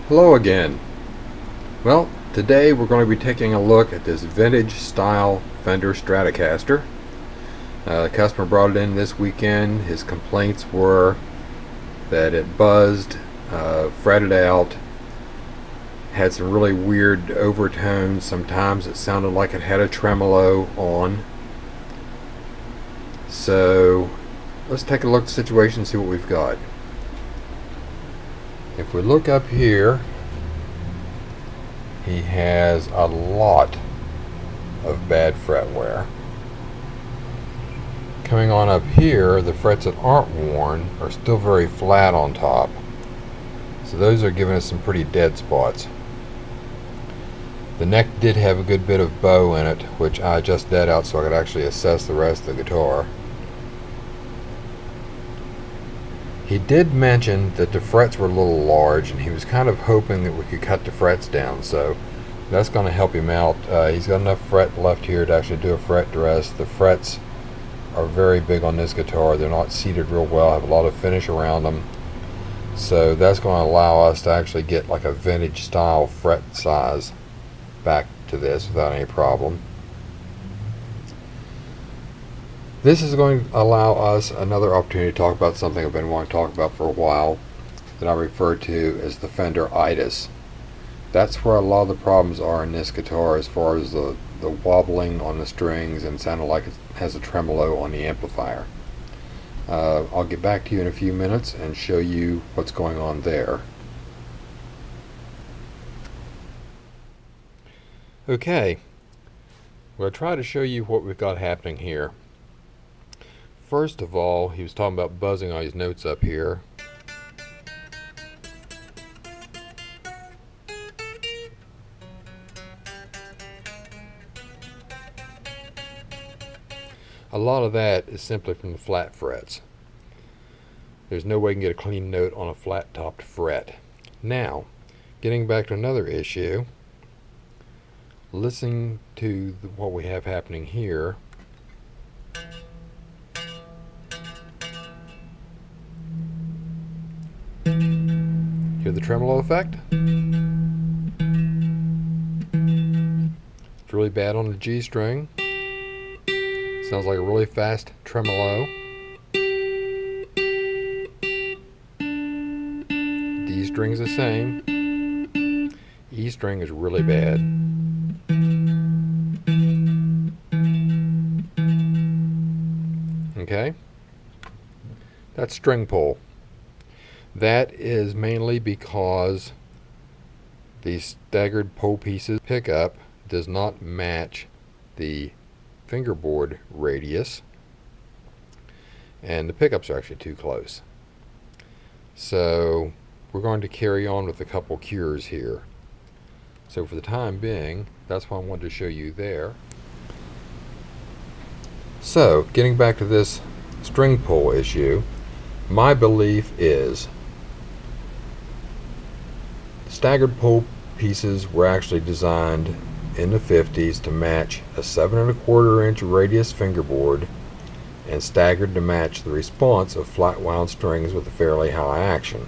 Hello again. Well, today we're going to be taking a look at this vintage style Fender Stratocaster. The customer brought it in this weekend. His complaints were that it buzzed, fretted out, had some really weird overtones. Sometimes it sounded like it had a tremolo on. So let's take a look at the situation and see what we've got. If we look up here, he has a lot of bad fret wear. Coming on up here, the frets that aren't worn are still very flat on top. So those are giving us some pretty dead spots. The neck did have a good bit of bow in it, which I adjusted that out so I could actually assess the rest of the guitar. He did mention that the frets were a little large, and he was kind of hoping that we could cut the frets down, so that's going to help him out. He's got enough fret left here to actually do a fret dress. The frets are very big on this guitar. They're not seated real well, have a lot of finish around them, so that's going to allow us to actually get like a vintage style fret size back to this without any problem. This is going to allow us another opportunity to talk about something I've been wanting to talk about for a while that I refer to as the Fenderitis. That's where a lot of the problems are in this guitar, as far as the wobbling on the strings and sounding like it has a tremolo on the amplifier. I'll get back to you in a few minutes and show you what's going on there. Okay, I'm going to try to show you what we've got happening here. First of all, he was talking about buzzing on his notes up here. A lot of that is simply from the flat frets. There's no way you can get a clean note on a flat topped fret. Now, getting back to another issue, listening to what we have happening here. Hear the tremolo effect? It's really bad on the G string. Sounds like a really fast tremolo. D string's the same. E string is really bad. Okay? That's string pull. That is mainly because the staggered pole pieces pickup does not match the fingerboard radius, and the pickups are actually too close. So we're going to carry on with a couple cures here. So for the time being, that's what I wanted to show you there. So getting back to this string pull issue, my belief is staggered pole pieces were actually designed in the 50s to match a 7 1/4 inch radius fingerboard and staggered to match the response of flat wound strings with a fairly high action.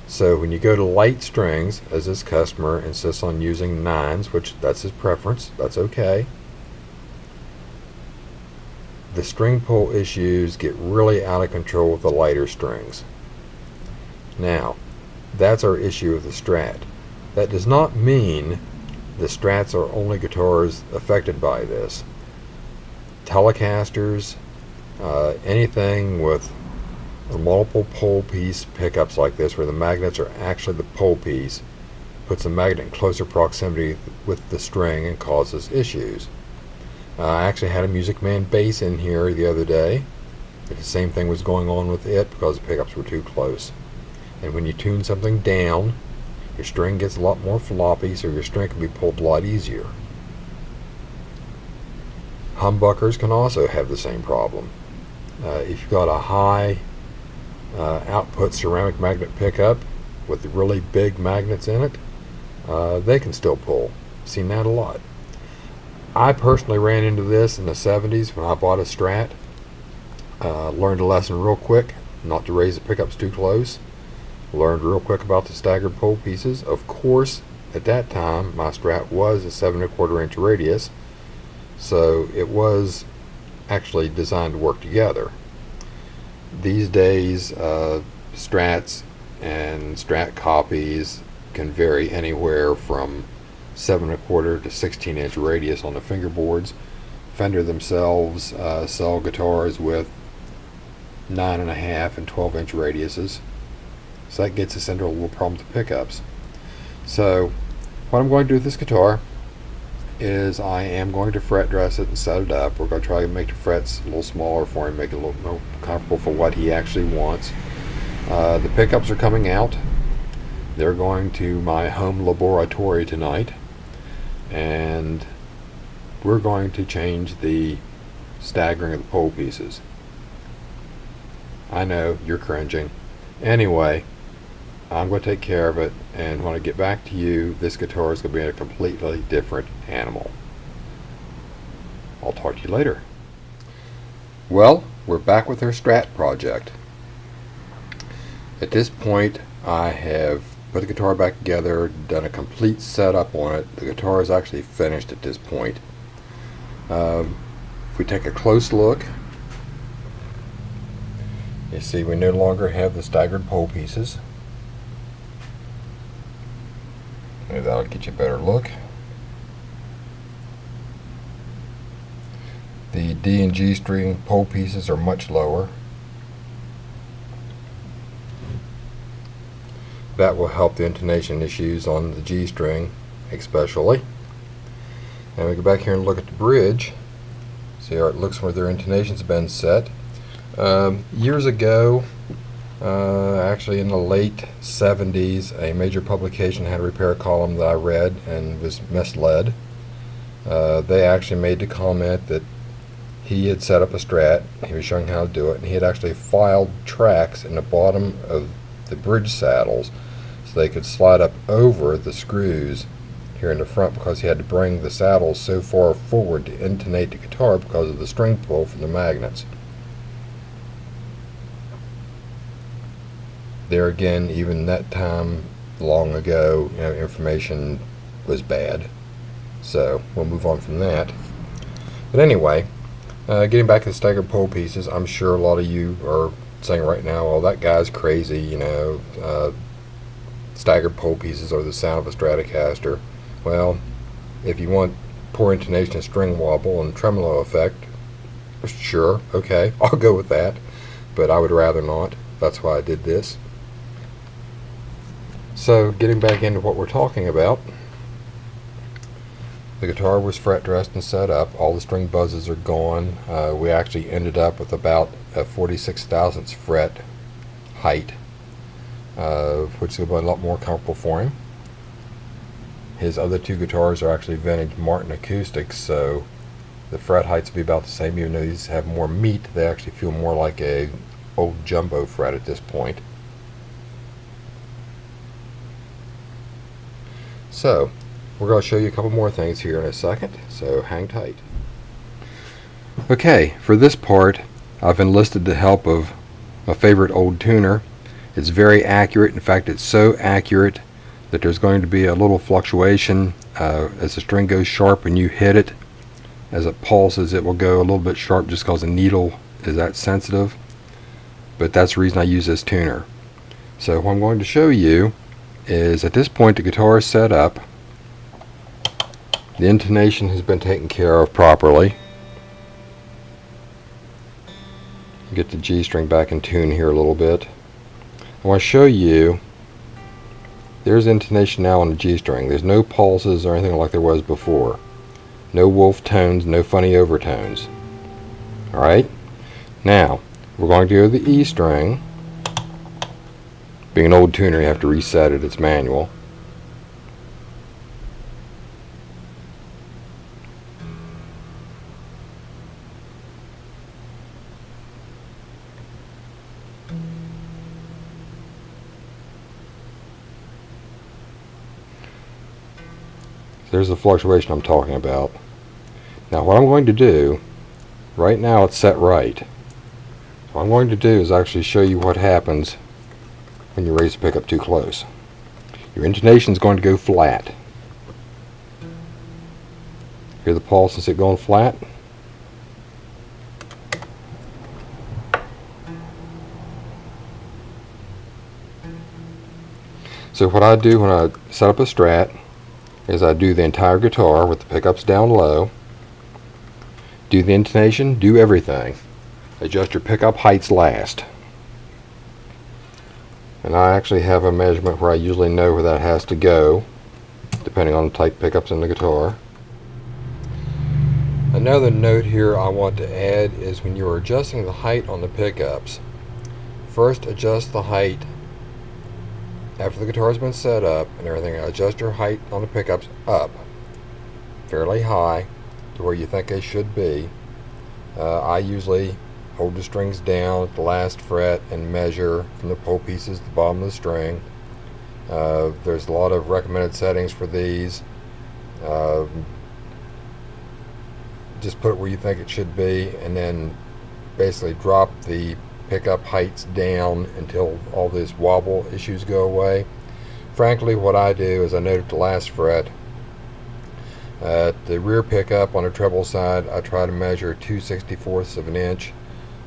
So when you go to light strings, as this customer insists on using 9s, which that's his preference, that's okay, the string pull issues get really out of control with the lighter strings. Now, that's our issue with the Strat. That does not mean the Strats are only guitars affected by this. Telecasters, anything with multiple pole piece pickups like this, where the magnets are actually the pole piece, puts the magnet in closer proximity with the string and causes issues. I actually had a Music Man bass in here the other day. The same thing was going on with it because the pickups were too close. And when you tune something down, your string gets a lot more floppy, so your string can be pulled a lot easier. Humbuckers can also have the same problem. If you've got a high output ceramic magnet pickup with really big magnets in it, they can still pull. I've seen that a lot. I personally ran into this in the 70s when I bought a Strat. Learned a lesson real quick, not to raise the pickups too close. Learned real quick about the staggered pole pieces. Of course, at that time, my Strat was a 7¼ inch radius, so it was actually designed to work together. These days, Strats and Strat copies can vary anywhere from 7¼ to 16-inch radius on the fingerboards. Fender themselves sell guitars with 9.5 and 12-inch radiuses. So that gets us into a little problem with the pickups. So what I'm going to do with this guitar is I am going to fret dress it and set it up. We're going to try to make the frets a little smaller for him, make it a little more comfortable for what he actually wants. The pickups are coming out. They're going to my home laboratory tonight, and we're going to change the staggering of the pole pieces. I know, you're cringing. Anyway, I'm going to take care of it, and when I get back to you, this guitar is going to be a completely different animal. I'll talk to you later. Well, we're back with our Strat project. At this point, I have put the guitar back together, done a complete setup on it. The guitar is actually finished at this point. If we take a close look, you see we no longer have the staggered pole pieces. Maybe that'll get you a better look. The D and G string pole pieces are much lower. That will help the intonation issues on the G string especially. And we go back here and look at the bridge. See how it looks where their intonation's been set. Years ago, actually in the late 70s, a major publication had a repair column that I read and was misled. They actually made the comment that he had set up a Strat, he was showing how to do it, and he had actually filed tracks in the bottom of the bridge saddles so they could slide up over the screws here in the front, because he had to bring the saddles so far forward to intonate the guitar because of the string pull from the magnets. There again, even that time long ago, information was bad, so we'll move on from that. But anyway, getting back to the staggered pole pieces, I'm sure a lot of you are saying right now, well, that guy's crazy, staggered pole pieces are the sound of a Stratocaster. Well, if you want poor intonation, string wobble, and tremolo effect, sure, okay, I'll go with that, but I would rather not. That's why I did this. So, getting back into what we're talking about, the guitar was fret dressed and set up. All the string buzzes are gone. We actually ended up with about a 46 thousandths fret height, which will be a lot more comfortable for him. His other two guitars are actually vintage Martin acoustics, so the fret heights will be about the same. Even though these have more meat, they actually feel more like a old jumbo fret at this point. So, we're going to show you a couple more things here in a second, so hang tight. Okay, for this part, I've enlisted the help of my favorite old tuner. It's very accurate. In fact, it's so accurate that there's going to be a little fluctuation as the string goes sharp and you hit it. As it pulses, it will go a little bit sharp just because the needle is that sensitive. But that's the reason I use this tuner. So what I'm going to show you is, at this point the guitar is set up. The intonation has been taken care of properly. Get the G string back in tune here a little bit. I want to show you, there's intonation now on the G string. There's no pulses or anything like there was before. No wolf tones, no funny overtones. Alright, now we're going to go to the E string. Being an old tuner, you have to reset it, it's manual. There's the fluctuation I'm talking about. Now what I'm going to do, right now it's set right. What I'm going to do is actually show you what happens when you raise the pickup too close. Your intonation is going to go flat. Hear the pulse and it going flat? So what I do when I set up a Strat is I do the entire guitar with the pickups down low, do the intonation, do everything. Adjust your pickup heights last. And I actually have a measurement where I usually know where that has to go, depending on the type of pickups in the guitar. Another note here I want to add is when you're adjusting the height on the pickups, first adjust the height after the guitar has been set up and everything. Adjust your height on the pickups up fairly high to where you think they should be. I usually hold the strings down at the last fret and measure from the pole pieces to the bottom of the string. There's a lot of recommended settings for these. Just put it where you think it should be, and then basically drop the pickup heights down until all these wobble issues go away. Frankly, what I do is I note at the last fret. At the rear pickup on the treble side, I try to measure 2/64 of an inch,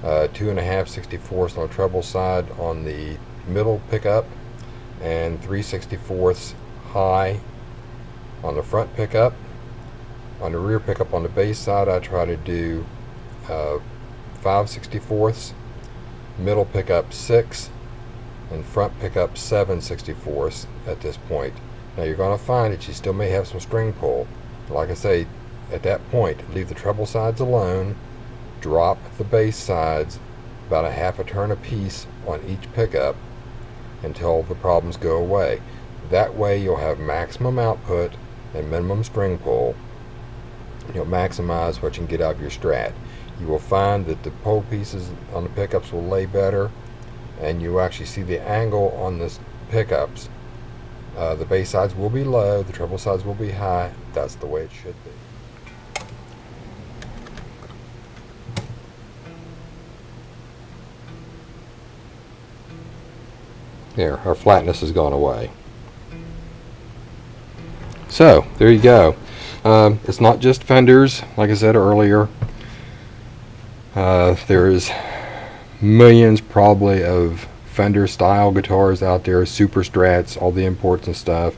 2.5 64ths on the treble side on the middle pickup, and 3/64 high on the front pickup. On the rear pickup on the bass side, I try to do 5/64ths, middle pickup 6, and front pickup 7/64ths at this point. Now you're going to find that you still may have some string pull. Like I say, at that point, leave the treble sides alone, drop the bass sides about a half a turn apiece on each pickup until the problems go away. That way you'll have maximum output and minimum string pull. You'll maximize what you can get out of your Strat. You will find that the pole pieces on the pickups will lay better, and you actually see the angle on the pickups. The bass sides will be low, the treble sides will be high. That's the way it should be. There, our flatness has gone away. So, there you go. It's not just Fenders, like I said earlier. There's millions probably of Fender style guitars out there, Super Strats, all the imports and stuff.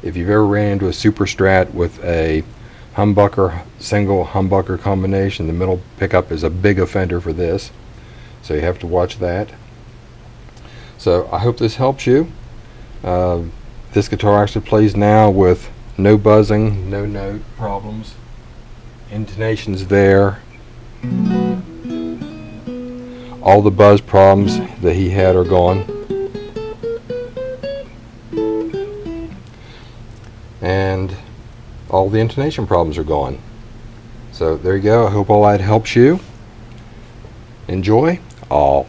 If you've ever ran into a Super Strat with a humbucker, single humbucker combination, the middle pickup is a big offender for this, so you have to watch that. So I hope this helps you. This guitar actually plays now with no buzzing, no note problems, intonation's there. All the buzz problems that he had are gone. And all the intonation problems are gone. So there you go. I hope all that helps you. Enjoy. All.